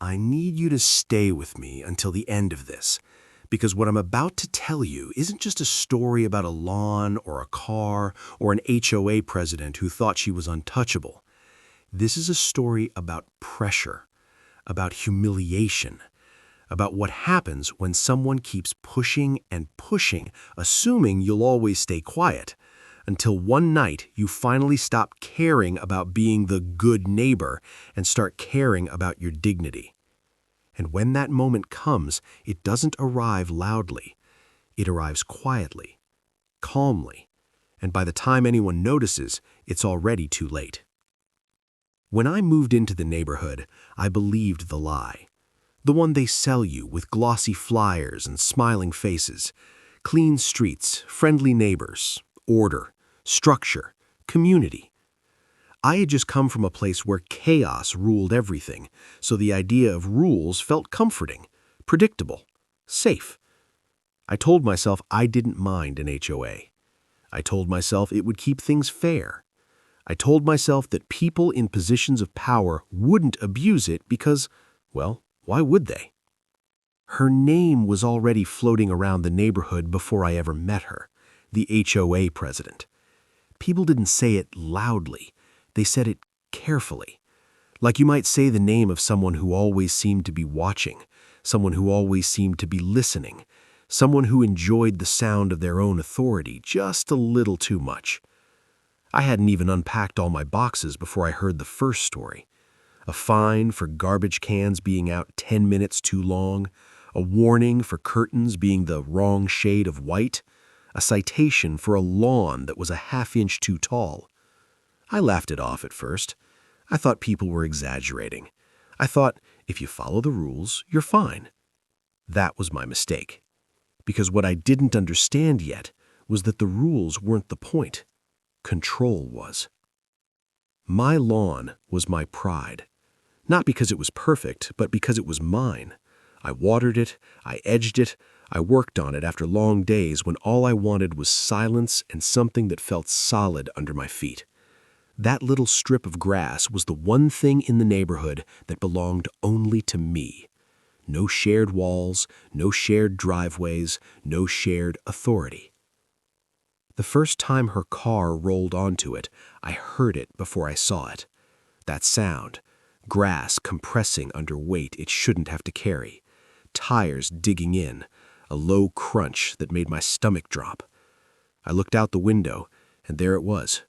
I need you to stay with me until the end of this, because what I'm about to tell you isn't just a story about a lawn or a car or an HOA president who thought she was untouchable. This is a story about pressure, about humiliation, about what happens when someone keeps pushing and pushing, assuming you'll always stay quiet, until one night you finally stop caring about being the good neighbor and start caring about your dignity. And when that moment comes, it doesn't arrive loudly. It arrives quietly, calmly, and by the time anyone notices, it's already too late. When I moved into the neighborhood, I believed the lie. The one they sell you with glossy flyers and smiling faces. Clean streets, friendly neighbors, order, structure, community. I had just come from a place where chaos ruled everything, so the idea of rules felt comforting, predictable, safe. I told myself I didn't mind an HOA. I told myself it would keep things fair. I told myself that people in positions of power wouldn't abuse it because, well, why would they? Her name was already floating around the neighborhood before I ever met her, the HOA president. People didn't say it loudly. They said it carefully. Like you might say the name of someone who always seemed to be watching, someone who always seemed to be listening, someone who enjoyed the sound of their own authority just a little too much. I hadn't even unpacked all my boxes before I heard the first story. A fine for garbage cans being out 10 minutes too long, a warning for curtains being the wrong shade of white, a citation for a lawn that was a half-inch too tall. I laughed it off at first. I thought people were exaggerating. I thought, if you follow the rules, you're fine. That was my mistake. Because what I didn't understand yet was that the rules weren't the point. Control was. My lawn was my pride. Not because it was perfect, but because it was mine. I watered it, I edged it, I worked on it after long days when all I wanted was silence and something that felt solid under my feet. That little strip of grass was the one thing in the neighborhood that belonged only to me. No shared walls, no shared driveways, no shared authority. The first time her car rolled onto it, I heard it before I saw it. That sound. Grass compressing under weight it shouldn't have to carry. Tires digging in. A low crunch that made my stomach drop. I looked out the window, and there it was.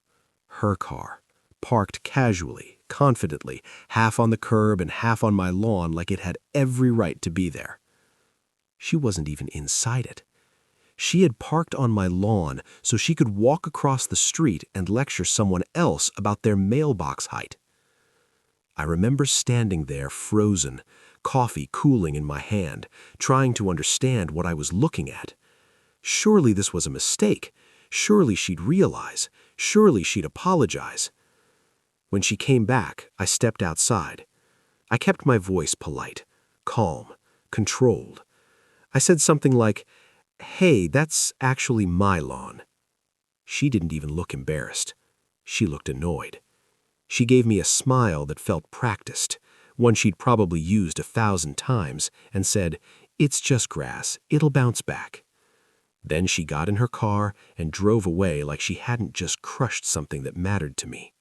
Her car. Parked casually, confidently, half on the curb and half on my lawn like it had every right to be there. She wasn't even inside it. She had parked on my lawn so she could walk across the street and lecture someone else about their mailbox height. I remember standing there frozen, coffee cooling in my hand, trying to understand what I was looking at. Surely this was a mistake. Surely she'd realize. Surely she'd apologize. When she came back, I stepped outside. I kept my voice polite, calm, controlled. I said something like, "Hey, that's actually my lawn." She didn't even look embarrassed. She looked annoyed. She gave me a smile that felt practiced, one she'd probably used 1,000 times, and said, "It's just grass. It'll bounce back." Then she got in her car and drove away like she hadn't just crushed something that mattered to me.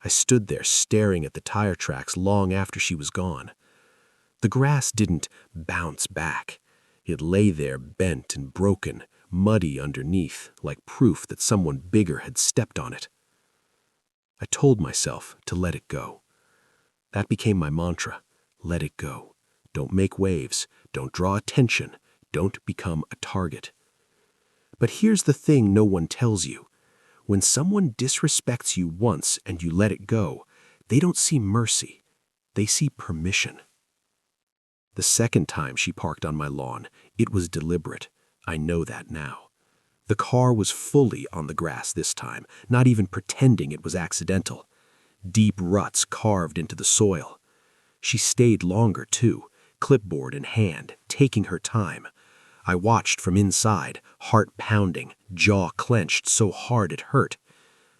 I stood there staring at the tire tracks long after she was gone. The grass didn't bounce back. It lay there bent and broken, muddy underneath, like proof that someone bigger had stepped on it. I told myself to let it go. That became my mantra. Let it go. Don't make waves. Don't draw attention. Don't become a target. But here's the thing no one tells you. When someone disrespects you once and you let it go, they don't see mercy. They see permission. The second time she parked on my lawn, it was deliberate. I know that now. The car was fully on the grass this time, not even pretending it was accidental. Deep ruts carved into the soil. She stayed longer, too, clipboard in hand, taking her time. I watched from inside, heart pounding, jaw clenched so hard it hurt.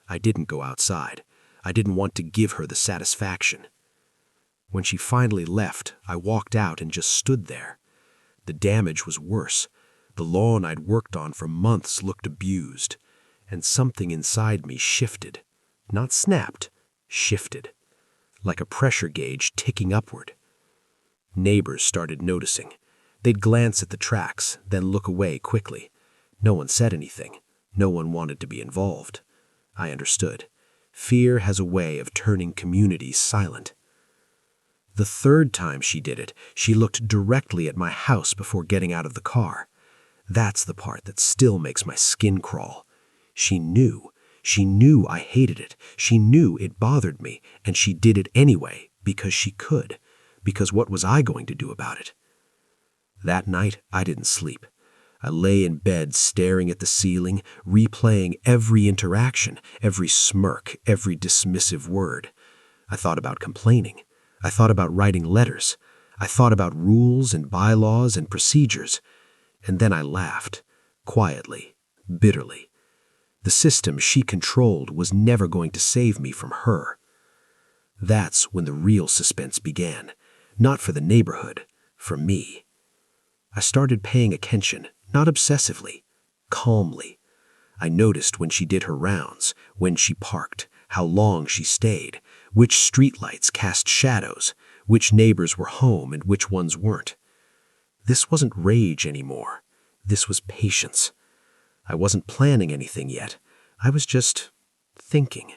I didn't go outside. I didn't want to give her the satisfaction. When she finally left, I walked out and just stood there. The damage was worse. The lawn I'd worked on for months looked abused, and something inside me shifted. Not snapped, shifted. Like a pressure gauge ticking upward. Neighbors started noticing. They'd glance at the tracks, then look away quickly. No one said anything. No one wanted to be involved. I understood. Fear has a way of turning communities silent. The third time she did it, she looked directly at my house before getting out of the car. That's the part that still makes my skin crawl. She knew. She knew I hated it. She knew it bothered me, and she did it anyway because she could. Because what was I going to do about it? That night, I didn't sleep. I lay in bed staring at the ceiling, replaying every interaction, every smirk, every dismissive word. I thought about complaining. I thought about writing letters. I thought about rules and bylaws and procedures. And then I laughed, quietly, bitterly. The system she controlled was never going to save me from her. That's when the real suspense began. Not for the neighborhood, for me. I started paying attention, not obsessively, calmly. I noticed when she did her rounds, when she parked, how long she stayed, which streetlights cast shadows, which neighbors were home and which ones weren't. This wasn't rage anymore. This was patience. I wasn't planning anything yet. I was just thinking.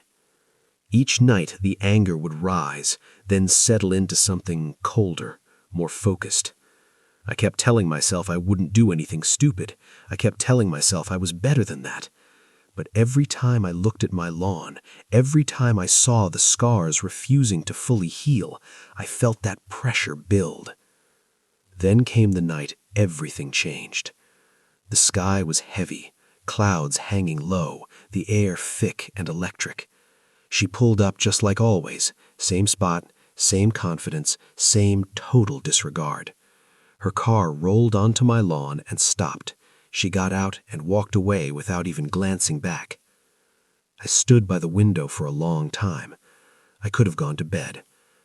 Each night the anger would rise, then settle into something colder, more focused. I kept telling myself I wouldn't do anything stupid. I kept telling myself I was better than that. But every time I looked at my lawn, every time I saw the scars refusing to fully heal, I felt that pressure build. Then came the night everything changed. The sky was heavy, clouds hanging low, the air thick and electric. She pulled up just like always, same spot, same confidence, same total disregard. Her car rolled onto my lawn and stopped. She got out and walked away without even glancing back. I stood by the window for a long time. I could have gone to bed.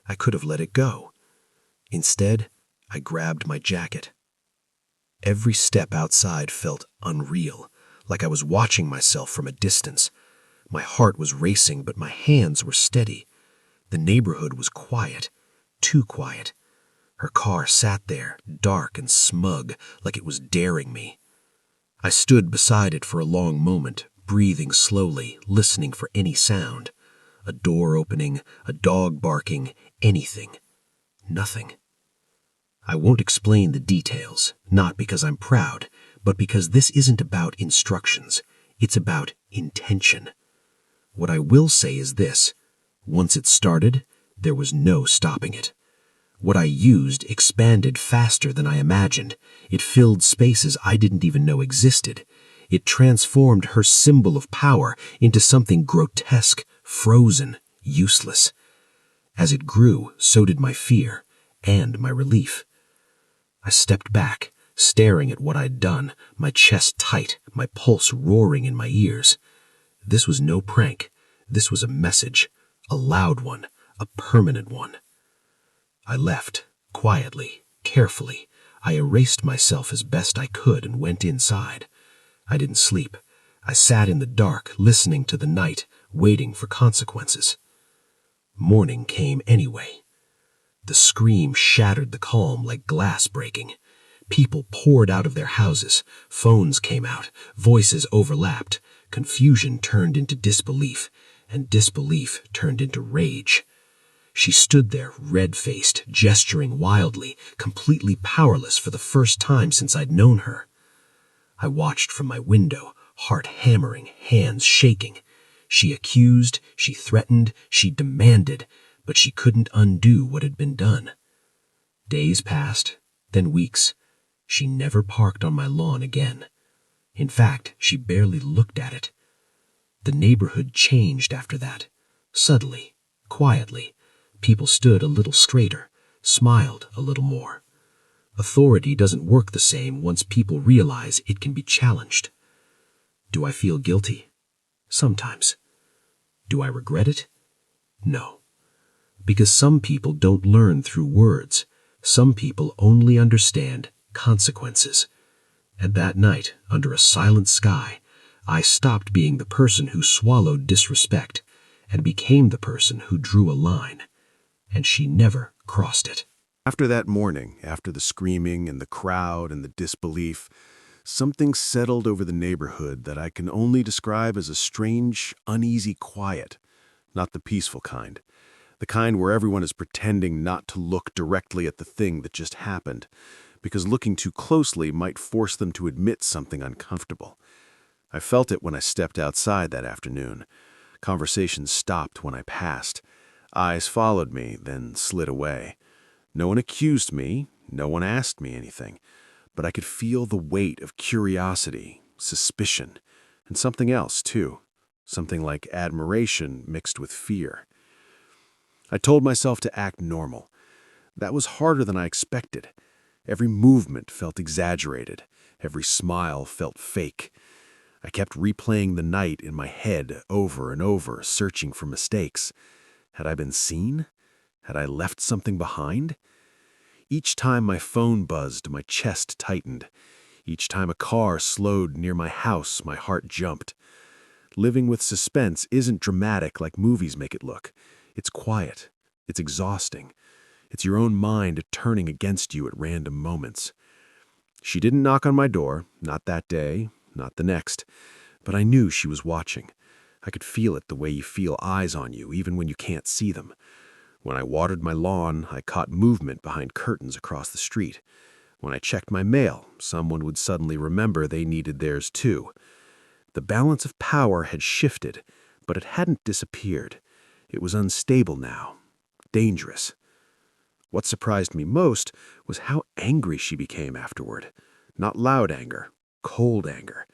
I could have let it go. Instead, I grabbed my jacket. Every step outside felt unreal, like I was watching myself from a distance. My heart was racing, but my hands were steady. The neighborhood was quiet, too quiet. Her car sat there, dark and smug, like it was daring me. I stood beside it for a long moment, breathing slowly, listening for any sound. A door opening, a dog barking, anything. Nothing. I won't explain the details, not because I'm proud, but because this isn't about instructions. It's about intention. What I will say is this: once it started, there was no stopping it. What I used expanded faster than I imagined. It filled spaces I didn't even know existed. It transformed her symbol of power into something grotesque, frozen, useless. As it grew, so did my fear and my relief. I stepped back, staring at what I'd done, my chest tight, my pulse roaring in my ears. This was no prank. This was a message, a loud one, a permanent one. I left, quietly, carefully. I erased myself as best I could and went inside. I didn't sleep. I sat in the dark, listening to the night, waiting for consequences. Morning came anyway. The scream shattered the calm like glass breaking. People poured out of their houses. Phones came out. Voices overlapped. Confusion turned into disbelief, and disbelief turned into rage. She stood there, red-faced, gesturing wildly, completely powerless for the first time since I'd known her. I watched from my window, heart hammering, hands shaking. She accused, she threatened, she demanded, but she couldn't undo what had been done. Days passed, then weeks. She never parked on my lawn again. In fact, she barely looked at it. The neighborhood changed after that. Subtly, quietly. People stood a little straighter, smiled a little more. Authority doesn't work the same once people realize it can be challenged. Do I feel guilty? Sometimes. Do I regret it? No. Because some people don't learn through words. Some people only understand consequences. And that night, under a silent sky, I stopped being the person who swallowed disrespect and became the person who drew a line. And she never crossed it. After that morning, after the screaming and the crowd and the disbelief, something settled over the neighborhood that I can only describe as a strange, uneasy quiet. Not the peaceful kind. The kind where everyone is pretending not to look directly at the thing that just happened, because looking too closely might force them to admit something uncomfortable. I felt it when I stepped outside that afternoon. Conversations stopped when I passed. Eyes followed me, then slid away. No one accused me, no one asked me anything, but I could feel the weight of curiosity, suspicion, and something else, too. Something like admiration mixed with fear. I told myself to act normal. That was harder than I expected. Every movement felt exaggerated. Every smile felt fake. I kept replaying the night in my head over and over, searching for mistakes. Had I been seen? Had I left something behind? Each time my phone buzzed, my chest tightened. Each time a car slowed near my house, my heart jumped. Living with suspense isn't dramatic like movies make it look. It's quiet. It's exhausting. It's your own mind turning against you at random moments. She didn't knock on my door, not that day, not the next, but I knew she was watching. I could feel it the way you feel eyes on you, even when you can't see them. When I watered my lawn, I caught movement behind curtains across the street. When I checked my mail, someone would suddenly remember they needed theirs too. The balance of power had shifted, but it hadn't disappeared. It was unstable now, dangerous. What surprised me most was how angry she became afterward. Not loud anger, cold anger,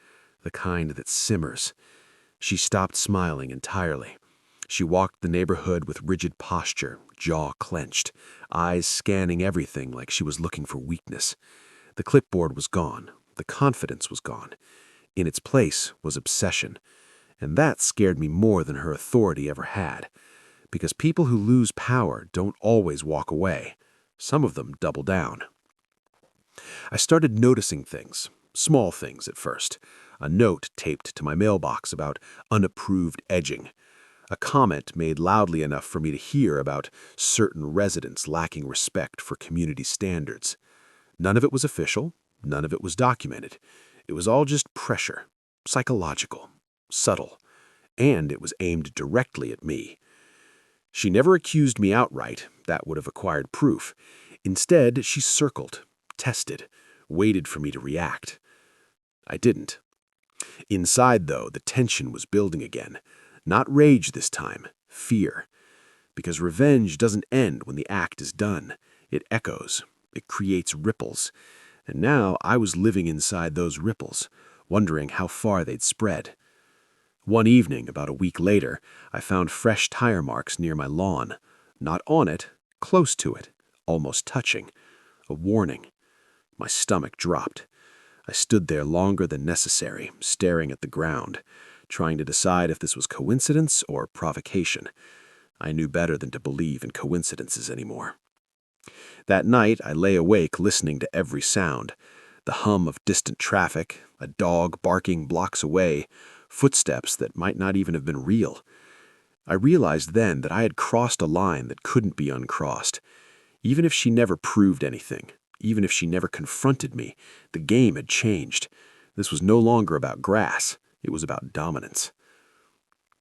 the kind that simmers. She stopped smiling entirely. She walked the neighborhood with rigid posture, jaw clenched, eyes scanning everything like she was looking for weakness. The clipboard was gone. The confidence was gone. In its place was obsession. And that scared me more than her authority ever had. Because people who lose power don't always walk away. Some of them double down. I started noticing things, small things at first. A note taped to my mailbox about unapproved edging. A comment made loudly enough for me to hear about certain residents lacking respect for community standards. None of it was official, none of it was documented. It was all just pressure, psychological, subtle, and it was aimed directly at me. She never accused me outright, that would have acquired proof. Instead, she circled, tested, waited for me to react. I didn't. Inside, though, the tension was building again. Not rage this time, fear. Because revenge doesn't end when the act is done. It echoes. It creates ripples. And now I was living inside those ripples, wondering how far they'd spread. One evening, about a week later, I found fresh tire marks near my lawn. Not on it, close to it, almost touching. A warning. My stomach dropped. I stood there longer than necessary, staring at the ground, trying to decide if this was coincidence or provocation. I knew better than to believe in coincidences anymore. That night, I lay awake listening to every sound. The hum of distant traffic, a dog barking blocks away, footsteps that might not even have been real. I realized then that I had crossed a line that couldn't be uncrossed. Even if she never proved anything, even if she never confronted me, the game had changed. This was no longer about grass. It was about dominance.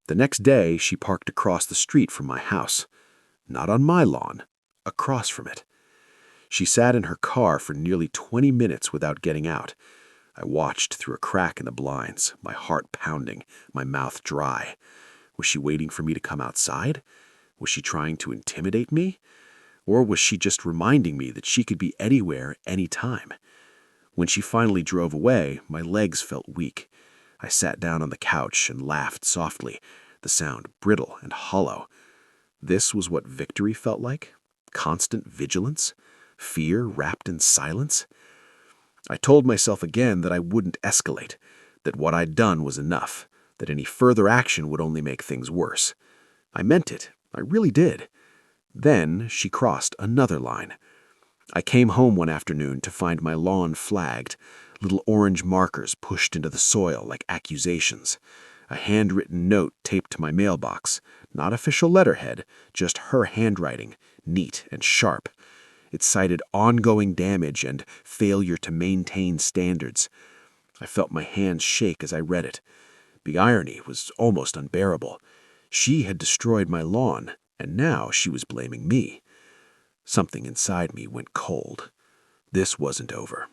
The next day, she parked across the street from my house. Not on my lawn, across from it. She sat in her car for nearly 20 minutes without getting out. I watched through a crack in the blinds, my heart pounding, my mouth dry. Was she waiting for me to come outside? Was she trying to intimidate me? Or was she just reminding me that she could be anywhere, anytime? When she finally drove away, my legs felt weak. I sat down on the couch and laughed softly, the sound brittle and hollow. This was what victory felt like? Constant vigilance? Fear wrapped in silence? I told myself again that I wouldn't escalate, that what I'd done was enough, that any further action would only make things worse. I meant it. I really did. Then she crossed another line. I came home one afternoon to find my lawn flagged, little orange markers pushed into the soil like accusations, a handwritten note taped to my mailbox, not official letterhead, just her handwriting, neat and sharp. It cited ongoing damage and failure to maintain standards. I felt my hands shake as I read it. The irony was almost unbearable. She had destroyed my lawn, and now she was blaming me. Something inside me went cold. This wasn't over.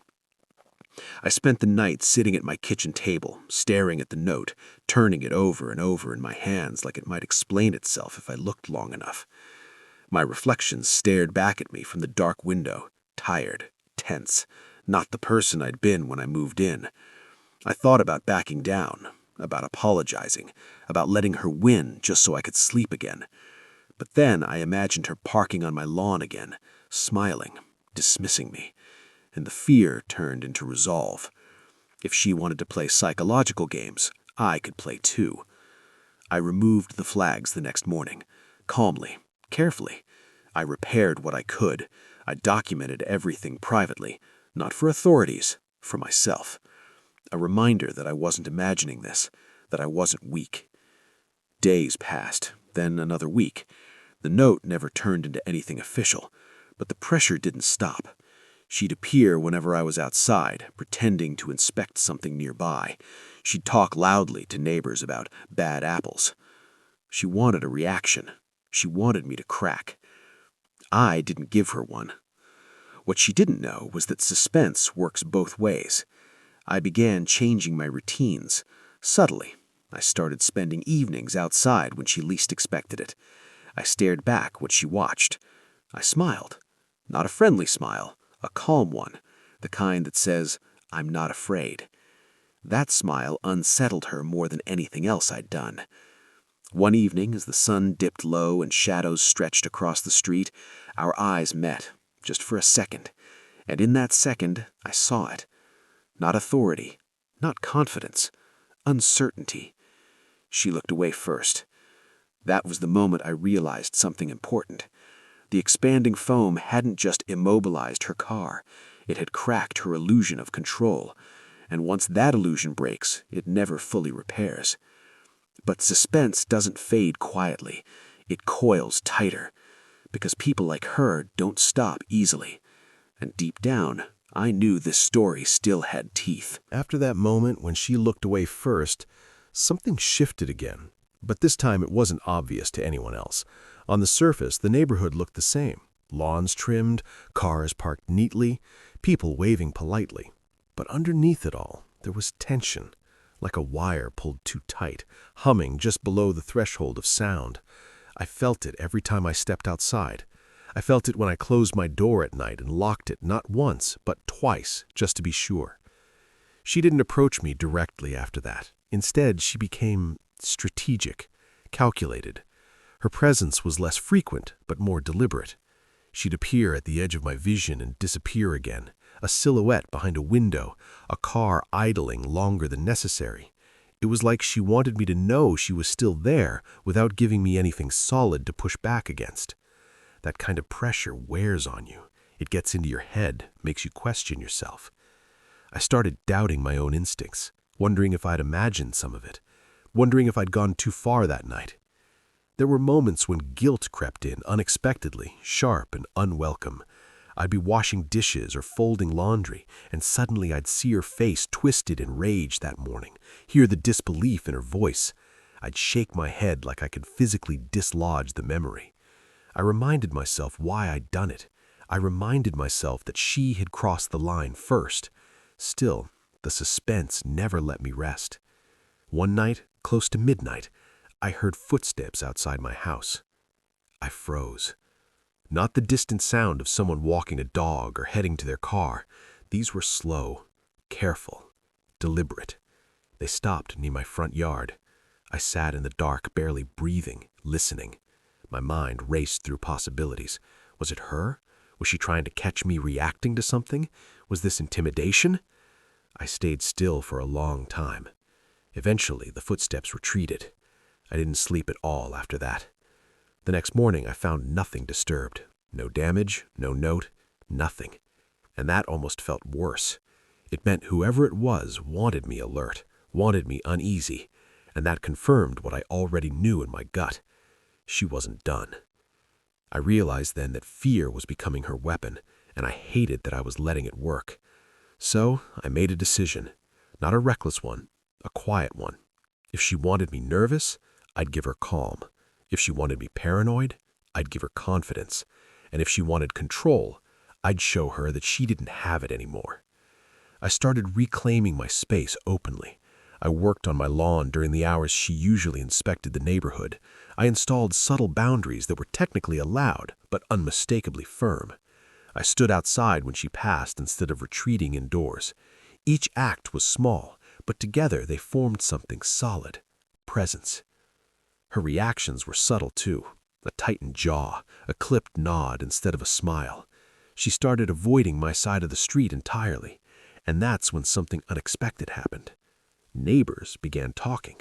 I spent the night sitting at my kitchen table, staring at the note, turning it over and over in my hands like it might explain itself if I looked long enough. My reflections stared back at me from the dark window, tired, tense, not the person I'd been when I moved in. I thought about backing down, about apologizing, about letting her win just so I could sleep again. But then I imagined her parking on my lawn again, smiling, dismissing me, and the fear turned into resolve. If she wanted to play psychological games, I could play too. I removed the flags the next morning, calmly, carefully. I repaired what I could. I documented everything privately, not for authorities, for myself. A reminder that I wasn't imagining this, that I wasn't weak. Days passed, then another week. The note never turned into anything official, but the pressure didn't stop. She'd appear whenever I was outside, pretending to inspect something nearby. She'd talk loudly to neighbors about bad apples. She wanted a reaction. She wanted me to crack. I didn't give her one. What she didn't know was that suspense works both ways. I began changing my routines. Subtly, I started spending evenings outside when she least expected it. I stared back what she watched. I smiled. Not a friendly smile, a calm one, the kind that says, "I'm not afraid." That smile unsettled her more than anything else I'd done. One evening, as the sun dipped low and shadows stretched across the street, our eyes met, just for a second. And in that second, I saw it. Not authority, not confidence, uncertainty. She looked away first. That was the moment I realized something important. The expanding foam hadn't just immobilized her car. It had cracked her illusion of control. And once that illusion breaks, it never fully repairs. But suspense doesn't fade quietly. It coils tighter. Because people like her don't stop easily. And deep down, I knew this story still had teeth. After that moment when she looked away first, something shifted again. But this time it wasn't obvious to anyone else. On the surface, the neighborhood looked the same. Lawns trimmed, cars parked neatly, people waving politely. But underneath it all, there was tension, like a wire pulled too tight, humming just below the threshold of sound. I felt it every time I stepped outside. I felt it when I closed my door at night and locked it not once, but twice, just to be sure. She didn't approach me directly after that. Instead, she became strategic, calculated. Her presence was less frequent, but more deliberate. She'd appear at the edge of my vision and disappear again, a silhouette behind a window, a car idling longer than necessary. It was like she wanted me to know she was still there without giving me anything solid to push back against. That kind of pressure wears on you. It gets into your head, makes you question yourself. I started doubting my own instincts, wondering if I'd imagined some of it, wondering if I'd gone too far that night. There were moments when guilt crept in unexpectedly, sharp and unwelcome. I'd be washing dishes or folding laundry, and suddenly I'd see her face twisted in rage that morning, hear the disbelief in her voice. I'd shake my head like I could physically dislodge the memory. I reminded myself why I'd done it. I reminded myself that she had crossed the line first. Still, the suspense never let me rest. One night, close to midnight, I heard footsteps outside my house. I froze. Not the distant sound of someone walking a dog or heading to their car. These were slow, careful, deliberate. They stopped near my front yard. I sat in the dark, barely breathing, listening. My mind raced through possibilities. Was it her? Was she trying to catch me reacting to something? Was this intimidation? I stayed still for a long time. Eventually, the footsteps retreated. I didn't sleep at all after that. The next morning, I found nothing disturbed. No damage, no note, nothing. And that almost felt worse. It meant whoever it was wanted me alert, wanted me uneasy, and that confirmed what I already knew in my gut. She wasn't done. I realized then that fear was becoming her weapon, and I hated that I was letting it work. So I made a decision. Not a reckless one, a quiet one. If she wanted me nervous, I'd give her calm. If she wanted me paranoid, I'd give her confidence. And if she wanted control, I'd show her that she didn't have it anymore. I started reclaiming my space openly. I worked on my lawn during the hours she usually inspected the neighborhood. I installed subtle boundaries that were technically allowed, but unmistakably firm. I stood outside when she passed instead of retreating indoors. Each act was small, but together they formed something solid. Presence. Her reactions were subtle too. A tightened jaw, a clipped nod instead of a smile. She started avoiding my side of the street entirely, and that's when something unexpected happened. Neighbors began talking.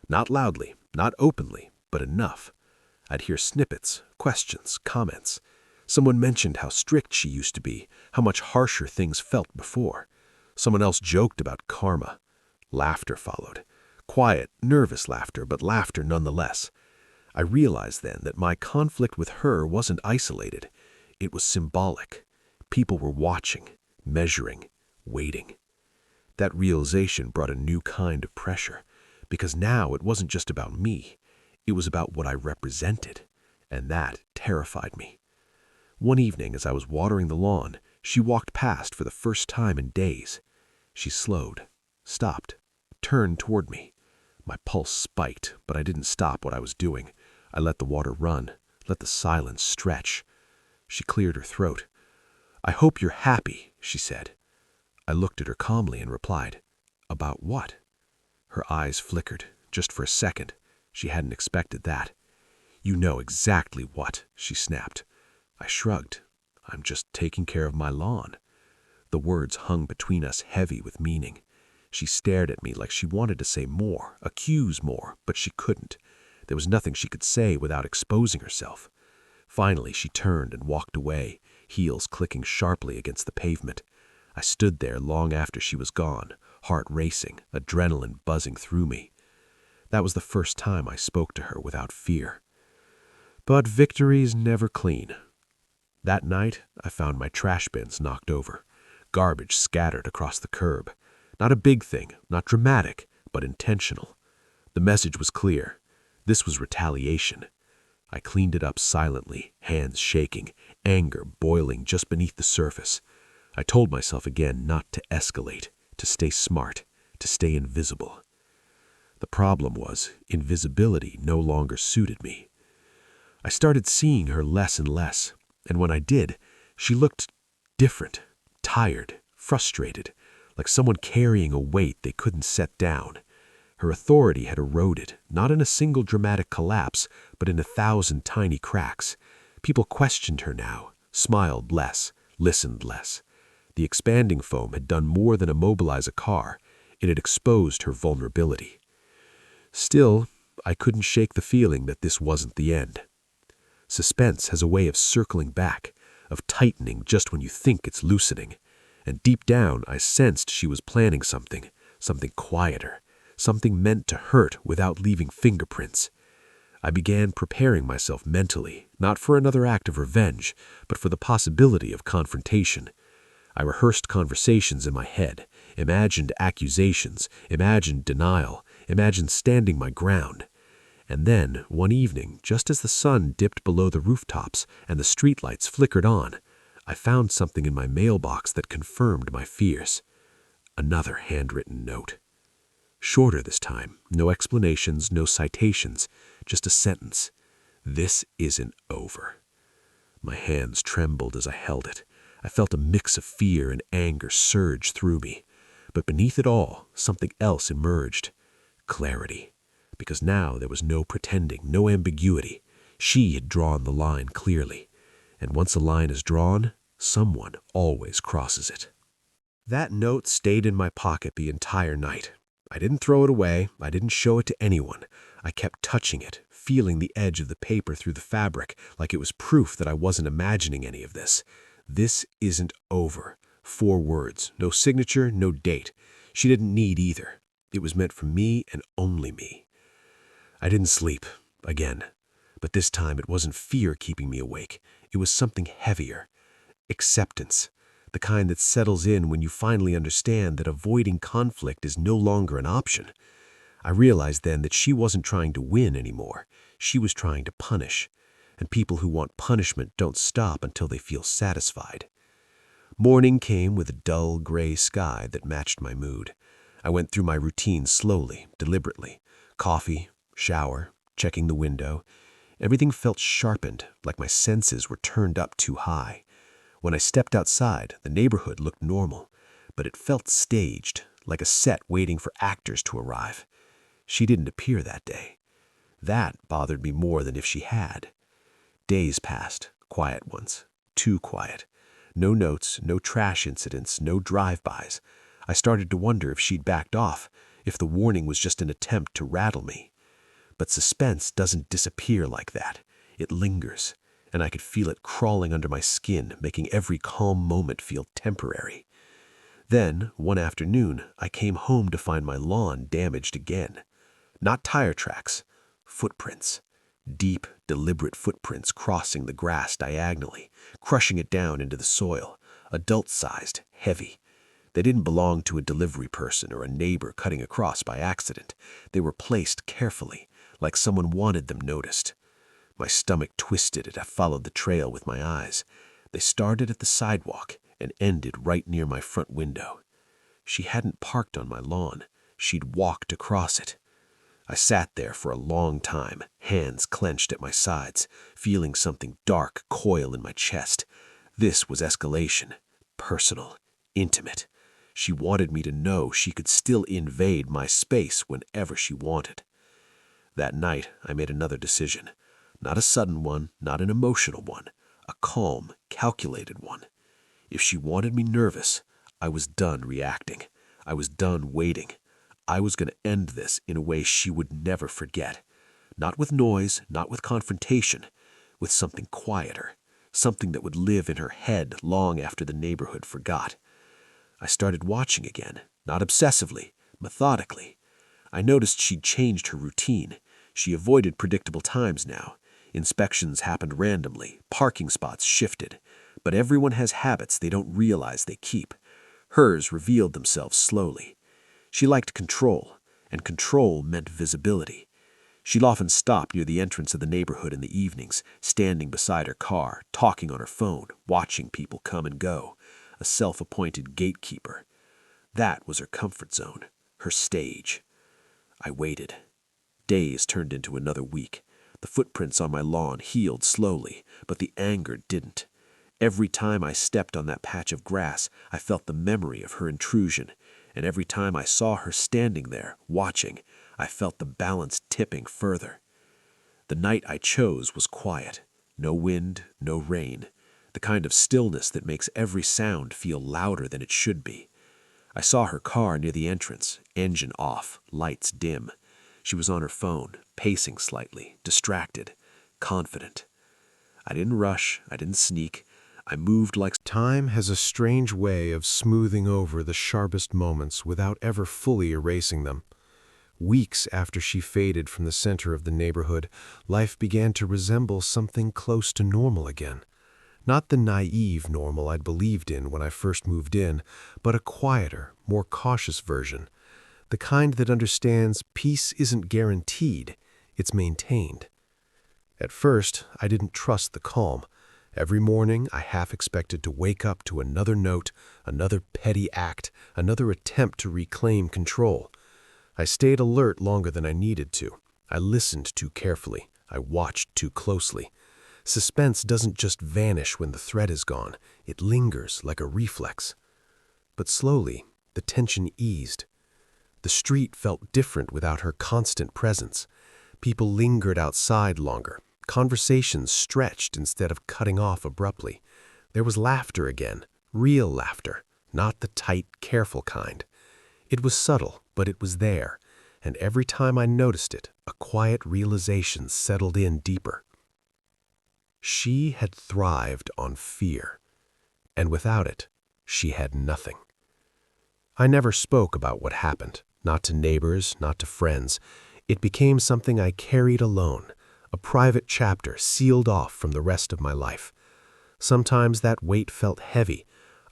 Not loudly, not openly, but enough. I'd hear snippets, questions, comments. Someone mentioned how strict she used to be, how much harsher things felt before. Someone else joked about karma. Laughter followed. Quiet, nervous laughter, but laughter nonetheless. I realized then that my conflict with her wasn't isolated. It was symbolic. People were watching, measuring, waiting. That realization brought a new kind of pressure, because now it wasn't just about me. It was about what I represented, and that terrified me. One evening, as I was watering the lawn, she walked past for the first time in days. She slowed, stopped, turned toward me. My pulse spiked, but I didn't stop what I was doing. I let the water run, let the silence stretch. She cleared her throat. "I hope you're happy," she said. I looked at her calmly and replied, "About what?" Her eyes flickered, just for a second. She hadn't expected that. "You know exactly what," she snapped. I shrugged. "I'm just taking care of my lawn." The words hung between us heavy with meaning. She stared at me like she wanted to say more, accuse more, but she couldn't. There was nothing she could say without exposing herself. Finally, she turned and walked away, heels clicking sharply against the pavement. I stood there long after she was gone, heart racing, adrenaline buzzing through me. That was the first time I spoke to her without fear. But victory's never clean. That night, I found my trash bins knocked over, garbage scattered across the curb. Not a big thing, not dramatic, but intentional. The message was clear. This was retaliation. I cleaned it up silently, hands shaking, anger boiling just beneath the surface. I told myself again not to escalate, to stay smart, to stay invisible. The problem was, invisibility no longer suited me. I started seeing her less and less, and when I did, she looked different, tired, frustrated, like someone carrying a weight they couldn't set down. Her authority had eroded, not in a single dramatic collapse, but in 1,000 tiny cracks. People questioned her now, smiled less, listened less. The expanding foam had done more than immobilize a car. It had exposed her vulnerability. Still, I couldn't shake the feeling that this wasn't the end. Suspense has a way of circling back, of tightening just when you think it's loosening. And deep down, I sensed she was planning something quieter, something meant to hurt without leaving fingerprints. I began preparing myself mentally, not for another act of revenge, but for the possibility of confrontation. I rehearsed conversations in my head, imagined accusations, imagined denial, imagined standing my ground. And then, one evening, just as the sun dipped below the rooftops and the streetlights flickered on, I found something in my mailbox that confirmed my fears. Another handwritten note. Shorter this time, no explanations, no citations, just a sentence. "This isn't over." My hands trembled as I held it. I felt a mix of fear and anger surge through me. But beneath it all, something else emerged. Clarity. Because now there was no pretending, no ambiguity. She had drawn the line clearly. And once a line is drawn, someone always crosses it. That note stayed in my pocket the entire night. I didn't throw it away. I didn't show it to anyone. I kept touching it, feeling the edge of the paper through the fabric like it was proof that I wasn't imagining any of this. This isn't over. 4 words, no signature, no date. She didn't need either. It was meant for me and only me. I didn't sleep, again. But this time it wasn't fear keeping me awake. It was something heavier. Acceptance. The kind that settles in when you finally understand that avoiding conflict is no longer an option. I realized then that she wasn't trying to win anymore. She was trying to punish. And people who want punishment don't stop until they feel satisfied. Morning came with a dull gray sky that matched my mood. I went through my routine slowly, deliberately. Coffee, shower, checking the window. Everything felt sharpened, like my senses were turned up too high. When I stepped outside, the neighborhood looked normal, but it felt staged, like a set waiting for actors to arrive. She didn't appear that day. That bothered me more than if she had. Days passed, quiet ones, too quiet. No notes, no trash incidents, no drive-bys. I started to wonder if she'd backed off, if the warning was just an attempt to rattle me. But suspense doesn't disappear like that. It lingers, and I could feel it crawling under my skin, making every calm moment feel temporary. Then, one afternoon, I came home to find my lawn damaged again. Not tire tracks, footprints. Deep, deliberate footprints crossing the grass diagonally, crushing it down into the soil, adult-sized, heavy. They didn't belong to a delivery person or a neighbor cutting across by accident. They were placed carefully, like someone wanted them noticed. My stomach twisted as I followed the trail with my eyes. They started at the sidewalk and ended right near my front window. She hadn't parked on my lawn. She'd walked across it. I sat there for a long time, hands clenched at my sides, feeling something dark coil in my chest. This was escalation, personal, intimate. She wanted me to know she could still invade my space whenever she wanted. That night, I made another decision. Not a sudden one, not an emotional one, a calm, calculated one. If she wanted me nervous, I was done reacting. I was done waiting. I was going to end this in a way she would never forget. Not with noise, not with confrontation, with something quieter, something that would live in her head long after the neighborhood forgot. I started watching again, not obsessively, methodically. I noticed she'd changed her routine. She avoided predictable times now. Inspections happened randomly, parking spots shifted. But everyone has habits they don't realize they keep. Hers revealed themselves slowly. She liked control, and control meant visibility. She'd often stop near the entrance of the neighborhood in the evenings, standing beside her car, talking on her phone, watching people come and go. A self-appointed gatekeeper. That was her comfort zone, her stage. I waited. Days turned into another week. The footprints on my lawn healed slowly, but the anger didn't. Every time I stepped on that patch of grass, I felt the memory of her intrusion. And every time I saw her standing there, watching, I felt the balance tipping further. The night I chose was quiet. No wind, no rain. The kind of stillness that makes every sound feel louder than it should be. I saw her car near the entrance, engine off, lights dim. She was on her phone, pacing slightly, distracted, confident. I didn't rush, I didn't sneak. I moved like... Time has a strange way of smoothing over the sharpest moments without ever fully erasing them. Weeks after she faded from the center of the neighborhood, life began to resemble something close to normal again. Not the naive normal I'd believed in when I first moved in, but a quieter, more cautious version. The kind that understands peace isn't guaranteed, it's maintained. At first, I didn't trust the calm. Every morning, I half expected to wake up to another note, another petty act, another attempt to reclaim control. I stayed alert longer than I needed to. I listened too carefully. I watched too closely. Suspense doesn't just vanish when the threat is gone. It lingers like a reflex. But slowly, the tension eased. The street felt different without her constant presence. People lingered outside longer. Conversations stretched instead of cutting off abruptly. There was laughter again, real laughter, not the tight, careful kind. It was subtle, but it was there, and every time I noticed it, a quiet realization settled in deeper. She had thrived on fear, and without it, she had nothing. I never spoke about what happened, not to neighbors, not to friends. It became something I carried alone, a private chapter sealed off from the rest of my life. Sometimes that weight felt heavy,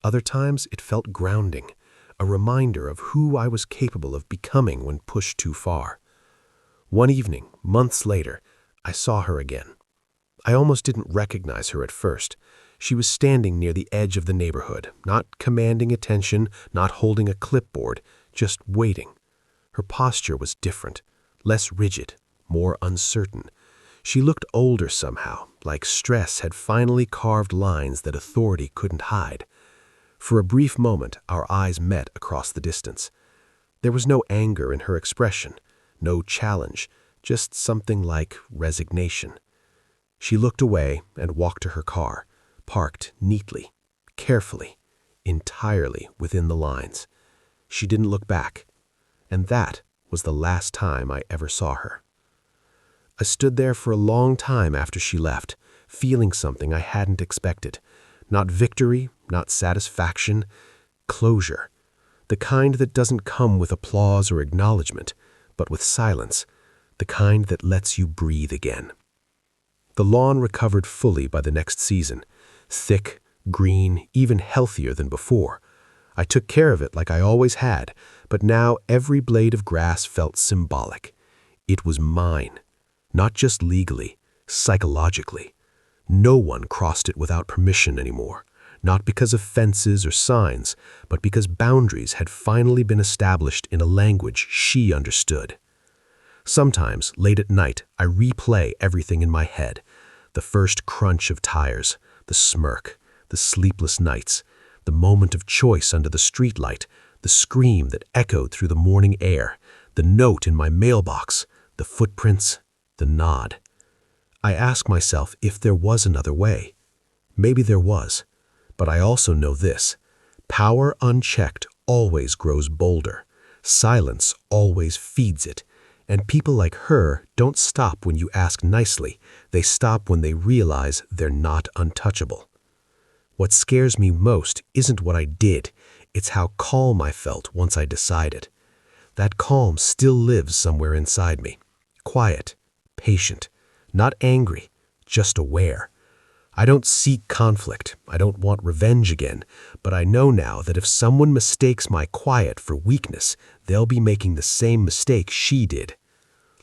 other times it felt grounding, a reminder of who I was capable of becoming when pushed too far. One evening, months later, I saw her again. I almost didn't recognize her at first. She was standing near the edge of the neighborhood, not commanding attention, not holding a clipboard, just waiting. Her posture was different, less rigid, more uncertain. She looked older somehow, like stress had finally carved lines that authority couldn't hide. For a brief moment, our eyes met across the distance. There was no anger in her expression, no challenge, just something like resignation. She looked away and walked to her car, parked neatly, carefully, entirely within the lines. She didn't look back, and that was the last time I ever saw her. I stood there for a long time after she left, feeling something I hadn't expected. Not victory, not satisfaction, closure. The kind that doesn't come with applause or acknowledgement, but with silence, the kind that lets you breathe again. The lawn recovered fully by the next season, thick, green, even healthier than before. I took care of it like I always had, but now every blade of grass felt symbolic. It was mine, not just legally, psychologically. No one crossed it without permission anymore, not because of fences or signs, but because boundaries had finally been established in a language she understood. Sometimes, late at night, I replay everything in my head. The first crunch of tires, the smirk, the sleepless nights, the moment of choice under the streetlight, the scream that echoed through the morning air, the note in my mailbox, the footprints, the nod. I ask myself if there was another way. Maybe there was, but I also know this. Power unchecked always grows bolder. Silence always feeds it. And people like her don't stop when you ask nicely. They stop when they realize they're not untouchable. What scares me most isn't what I did. It's how calm I felt once I decided. That calm still lives somewhere inside me. Quiet, patient, not angry, just aware. I don't seek conflict. I don't want revenge again. But I know now that if someone mistakes my quiet for weakness, they'll be making the same mistake she did.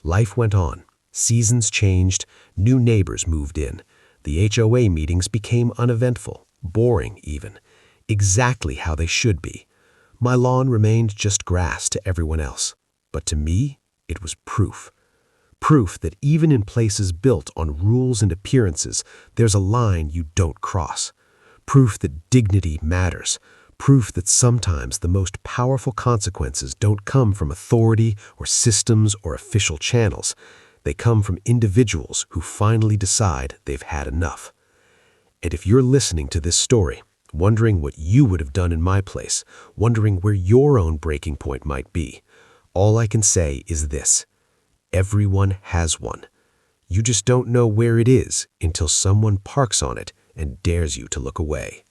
Life went on. Seasons changed. New neighbors moved in. The HOA meetings became uneventful, boring even. Exactly how they should be. My lawn remained just grass to everyone else. But to me, it was proof. Proof that even in places built on rules and appearances, there's a line you don't cross. Proof that dignity matters. Proof that sometimes the most powerful consequences don't come from authority or systems or official channels. They come from individuals who finally decide they've had enough. And if you're listening to this story, wondering what you would have done in my place, wondering where your own breaking point might be, all I can say is this. Everyone has one. You just don't know where it is until someone parks on it and dares you to look away.